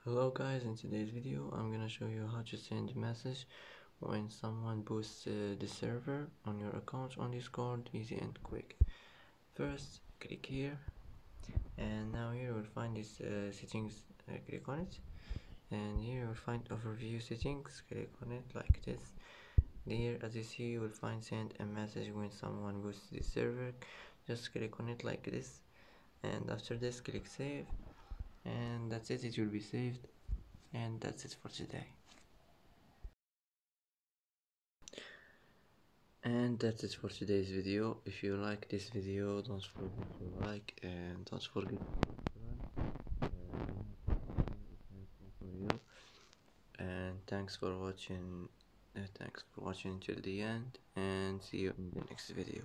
Hello guys, in today's video I'm gonna show you how to send a message when someone boosts the server on your account on Discord, easy and quick. First click here, and now here you will find this settings. Click on it, and here you will find overview settings. Click on it like this. Here, as you see, you will find send a message when someone boosts the server. Just click on it like this, and after this click save, and that's it. It will be saved. And that's it for today. And that's it for today's video. If you like this video, don't forget to like and don't forget to subscribe. For you. And thanks for watching. Thanks for watching till the end, and see you in the next video.